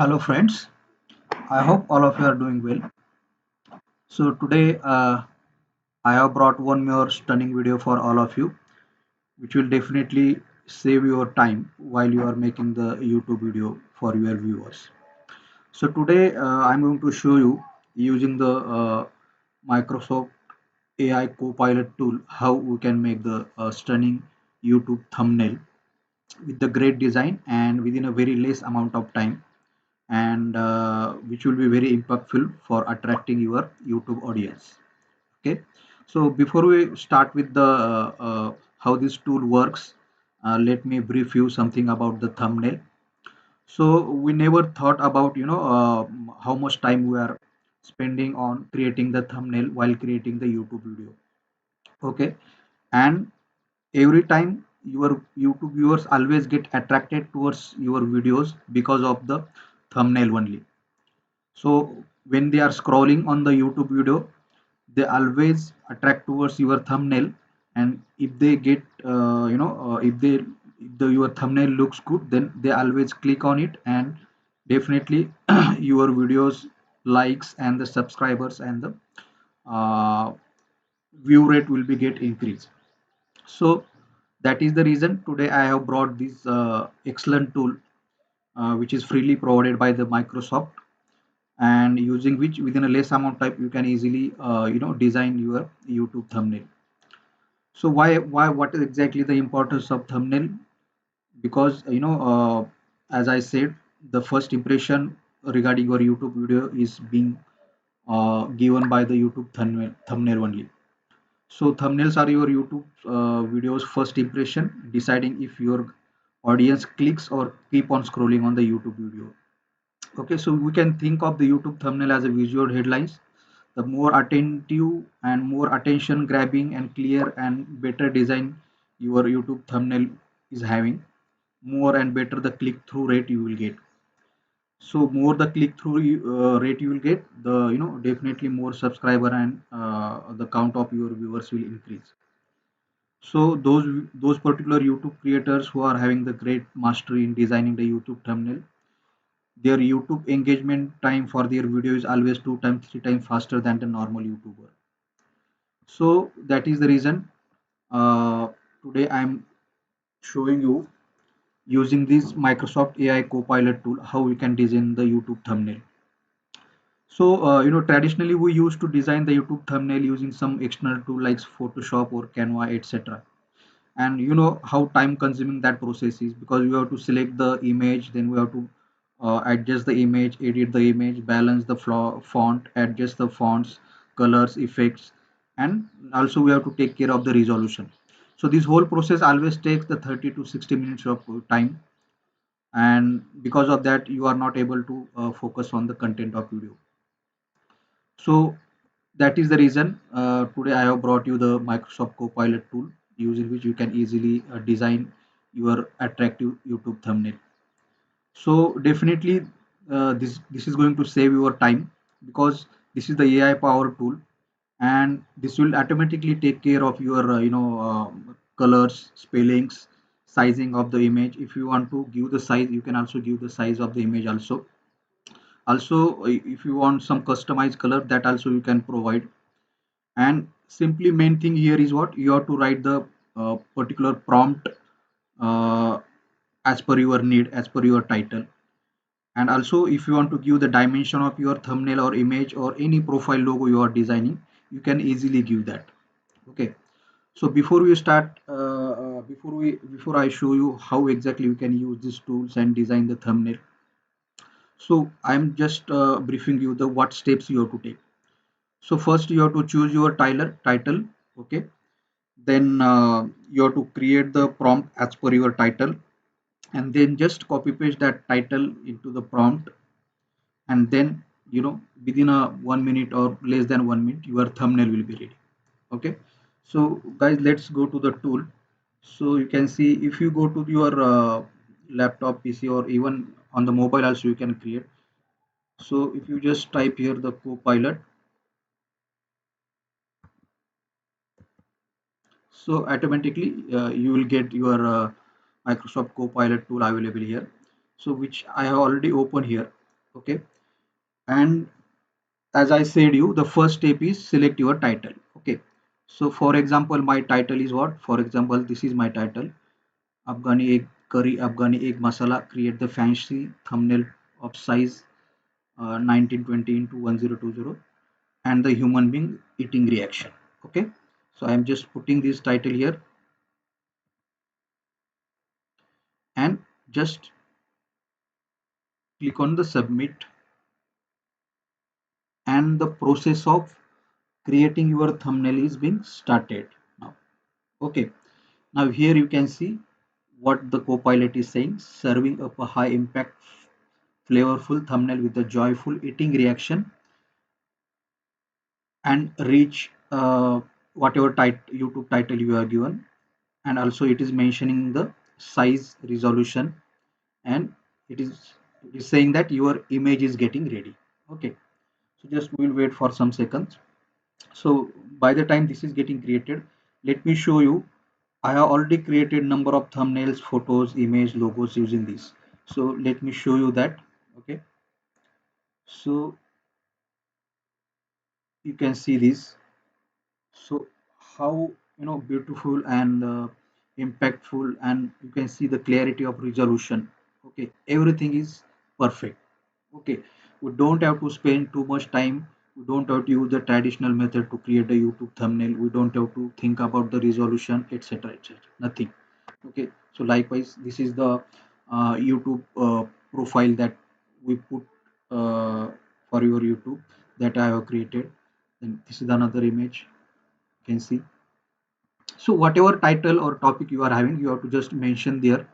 Hello friends, I hope all of you are doing well. So today I have brought one more stunning video for all of you which will definitely save your time while you are making the YouTube video for your viewers. So today I'm going to show you using the Microsoft AI Copilot tool how we can make the stunning YouTube thumbnail with the great design and within a very less amount of time and which will be very impactful for attracting your YouTube audience. Okay, so before we start with the how this tool works, let me brief you something about the thumbnail. So we never thought about how much time we are spending on creating the thumbnail while creating the YouTube video. Okay, and every time your YouTube viewers always get attracted towards your videos because of the thumbnail only. So when they are scrolling on the YouTube video, they always attract towards your thumbnail, and if they get if your thumbnail looks good, then they always click on it, and definitely your videos likes and the subscribers and the uh, view rate will be get increased. So that is the reason today I have brought this excellent tool which is freely provided by the Microsoft, and using which within a less amount of time you can easily design your YouTube thumbnail. So why what is exactly the importance of thumbnail? Because as I said, the first impression regarding your YouTube video is being given by the YouTube thumbnail only. So thumbnails are your YouTube videos first impression, deciding if your audience clicks or keep on scrolling on the YouTube video. Okay, so we can think of the YouTube thumbnail as a visual headlines. The more attentive and more attention grabbing and clear and better design your YouTube thumbnail is having, more and better the click through rate you will get. So more the click through rate you will get, the definitely more subscriber and the count of your viewers will increase. So those particular YouTube creators who are having the great mastery in designing the YouTube thumbnail, their YouTube engagement time for their video is always 2 times, 3 times faster than the normal YouTuber. So that is the reason uh, today I'm showing you using this Microsoft AI Copilot tool how we can design the YouTube thumbnail. So traditionally we used to design the YouTube thumbnail using some external tool like Photoshop or Canva, etc. And you know how time consuming that process is, because you have to select the image, then we have to adjust the image, edit the image, balance the font, adjust the fonts, colors, effects, and also we have to take care of the resolution. So this whole process always takes the 30 to 60 minutes of time, and because of that you are not able to focus on the content of video. So that is the reason today I have brought you the Microsoft Copilot tool, using which you can easily design your attractive YouTube thumbnail. So definitely this is going to save your time, because this is the AI powered tool, and this will automatically take care of your colors, spellings, sizing of the image. If you want to give the size, you can also give the size of the image also. Also, if you want some customized color, that also you can provide. And simply main thing here is what you have to write the particular prompt uh, as per your need, as per your title. And also if you want to give the dimension of your thumbnail or image or any profile logo you are designing, you can easily give that. Okay, so before we start before I show you how exactly you can use these tools and design the thumbnail, so I'm just briefing you the what steps you have to take. So first you have to choose your title. Okay, then you have to create the prompt as per your title, and then just copy paste that title into the prompt, and then within a 1 minute or less than 1 minute your thumbnail will be ready. Okay, so guys, let's go to the tool. So you can see, if you go to your laptop, PC, or even on the mobile also you can create. So if you just type here the Copilot, so automatically you will get your Microsoft Copilot tool available here, so which I have already opened here. Okay, and as I said you, the first step is select your title. Okay, so for example, my title is what? For example, this is my title: Afghani egg curry, Afghani egg masala. Create the fancy thumbnail of size 1920 into 1020, and the human being eating reaction. Okay, so I am just putting this title here and just click on the submit, and the process of creating your thumbnail is being started now. Okay, now here you can see what the Copilot is saying: serving up a high impact flavorful thumbnail with a joyful eating reaction and reach whatever YouTube title you are given. And also it is mentioning the size, resolution, and it is it is saying that your image is getting ready. Okay, so just we'll wait for some seconds. So by the time this is getting created, let me show you. I have already created number of thumbnails, photos, image, logos using this. So let me show you that. Okay, so you can see this. So how, beautiful and impactful, and you can see the clarity of resolution. Okay, everything is perfect. Okay, we don't have to spend too much time. We don't have to use the traditional method to create a YouTube thumbnail. We don't have to think about the resolution, etc., etc., nothing. Okay, so likewise this is the YouTube profile that we put for your YouTube that I have created. And this is another image, you can see. So whatever title or topic you are having, you have to just mention there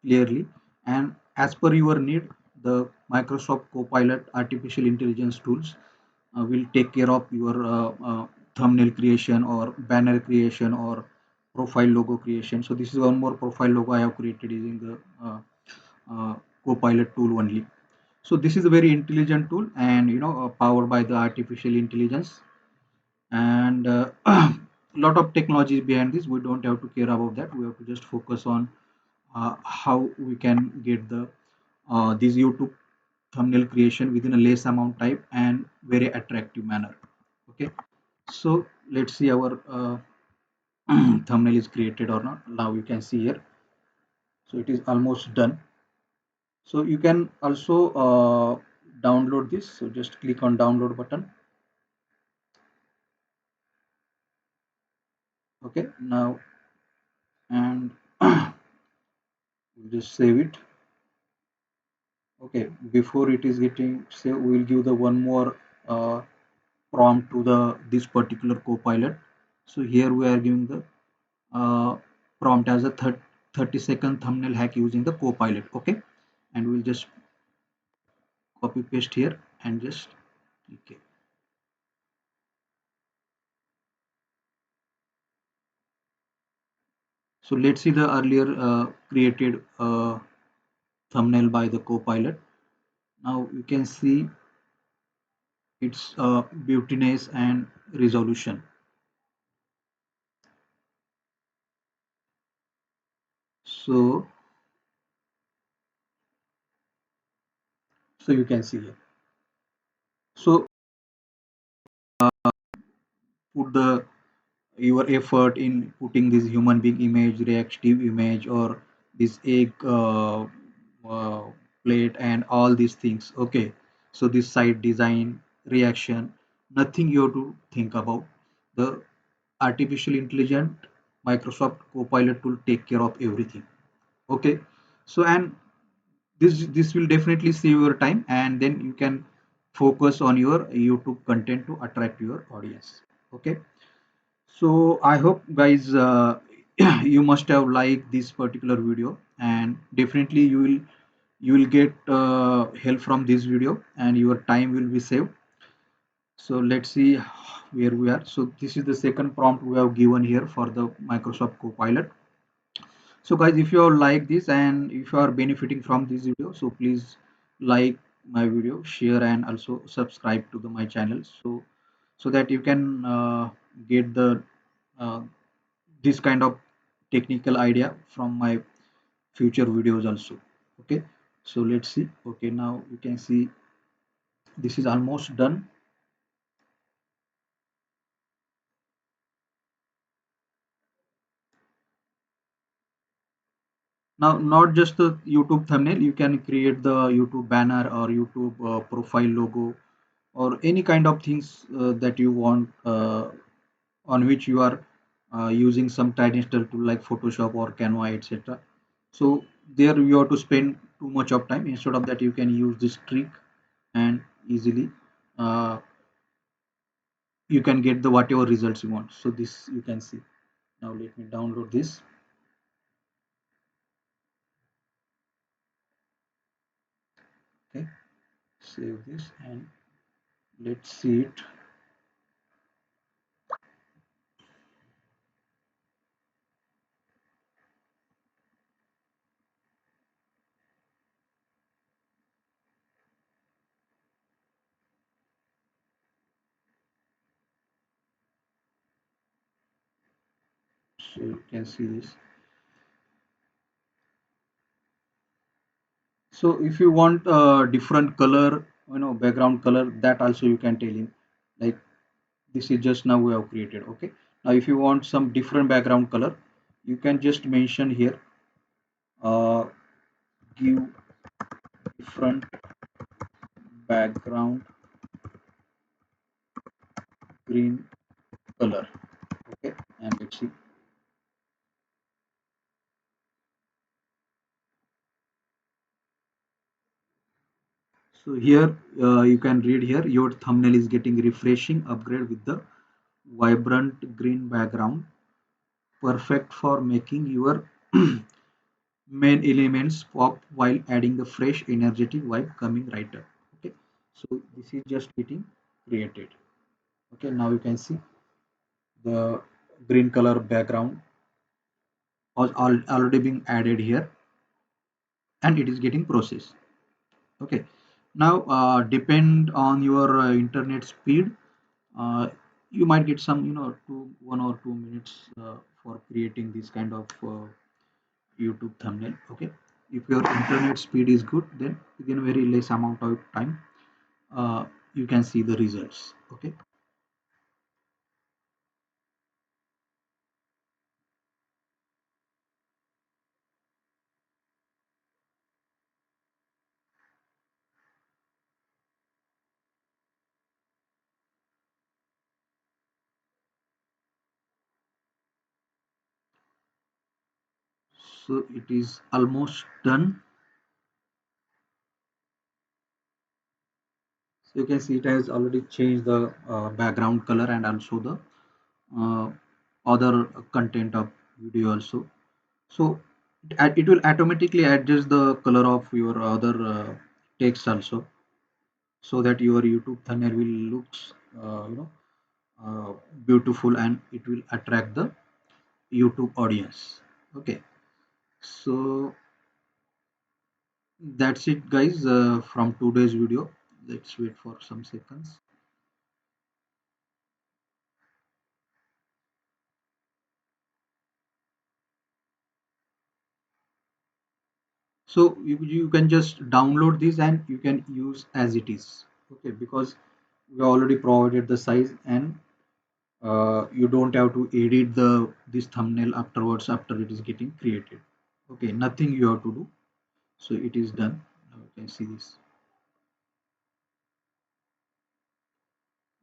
clearly, and as per your need, the Microsoft Copilot artificial intelligence tools will take care of your thumbnail creation or banner creation or profile logo creation. So this is one more profile logo I have created using the uh, Copilot tool only. So this is a very intelligent tool, and powered by the artificial intelligence, and lot of technologies behind this. We don't have to care about that. We have to just focus on how we can get the this YouTube thumbnail creation within a less amount time and very attractive manner. Okay, so let's see our thumbnail is created or not. Now you can see here, so it is almost done. So you can also download this. So just click on download button. Okay, now, and just save it. Okay, before it is getting saved, we will give the one more uh, prompt to the this particular Copilot. So here we are giving the uh, prompt as a 30-second thumbnail hack using the Copilot. Okay, and we'll just copy paste here and just okay. So let's see the earlier created thumbnail by the Copilot. Now you can see its beautiness and resolution. So you can see here. So put the your effort in putting this human being image, reactive image, or this egg uh, plate, and all these things. Okay, so this site design, reaction, nothing you have to think about. The artificial intelligent Microsoft Copilot will take care of everything. Okay, so and this will definitely save your time, and then you can focus on your YouTube content to attract your audience. Okay, so I hope guys you must have liked this particular video, and definitely you will get help from this video, and your time will be saved. So let's see where we are. So this is the second prompt we have given here for the Microsoft Copilot. So guys, if you are like this and if you are benefiting from this video, so please like my video, share, and also subscribe to my channel, so that you can get the uh, this kind of technical idea from my future videos also. Okay, so let's see. Okay, now you can see. this is almost done. Now, not just the YouTube thumbnail, you can create the YouTube banner or YouTube profile logo or any kind of things that you want, on which you are using some traditional tool like Photoshop or Canva, etc. So there you have to spend too much of time. Instead of that, you can use this trick and easily uh, you can get the whatever results you want. So this you can see. Now let me download this. Okay, save this and let's see it. So you can see this. So if you want a different color, background color, that also you can tell him. Like this is just now we have created. Okay. Now if you want some different background color, you can just mention here. Give different background green color. Okay, and let's see. So here you can read here your thumbnail is getting refreshing upgrade with the vibrant green background, perfect for making your main elements pop while adding the fresh energetic vibe coming right up. Okay, so this is just getting created. Okay, now you can see the green color background was already being added here and it is getting processed. Okay, now depend on your internet speed, uh, you might get some 1 or 2 minutes for creating this kind of YouTube thumbnail. Okay, if your internet speed is good, then within a very less amount of time uh, you can see the results. Okay, so it is almost done. So you can see it has already changed the background color and also the uh, other content of video also. So it will automatically adjust the color of your other text also, so that your YouTube thumbnail will looks uh, beautiful and it will attract the YouTube audience. Okay, so that's it guys from today's video. Let's wait for some seconds. So you can just download this and you can use as it is. Okay, because we already provided the size and you don't have to edit this thumbnail afterwards after it is getting created. Okay, nothing you have to do. So it is done. Now you can see this.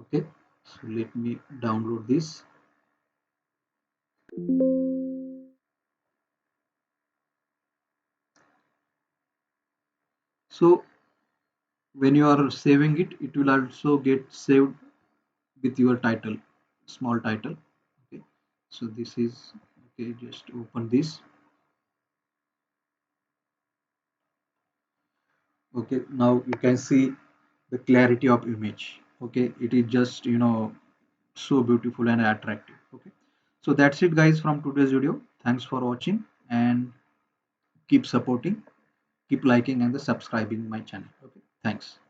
Okay, so let me download this. So when you are saving it, it will also get saved with your title, small title. Okay, so this is okay. Just open this. Okay, now you can see the clarity of image. Okay, it is just so beautiful and attractive. Okay, so that's it guys from today's video. Thanks for watching and keep supporting, keep liking and the subscribing my channel. Okay, thanks.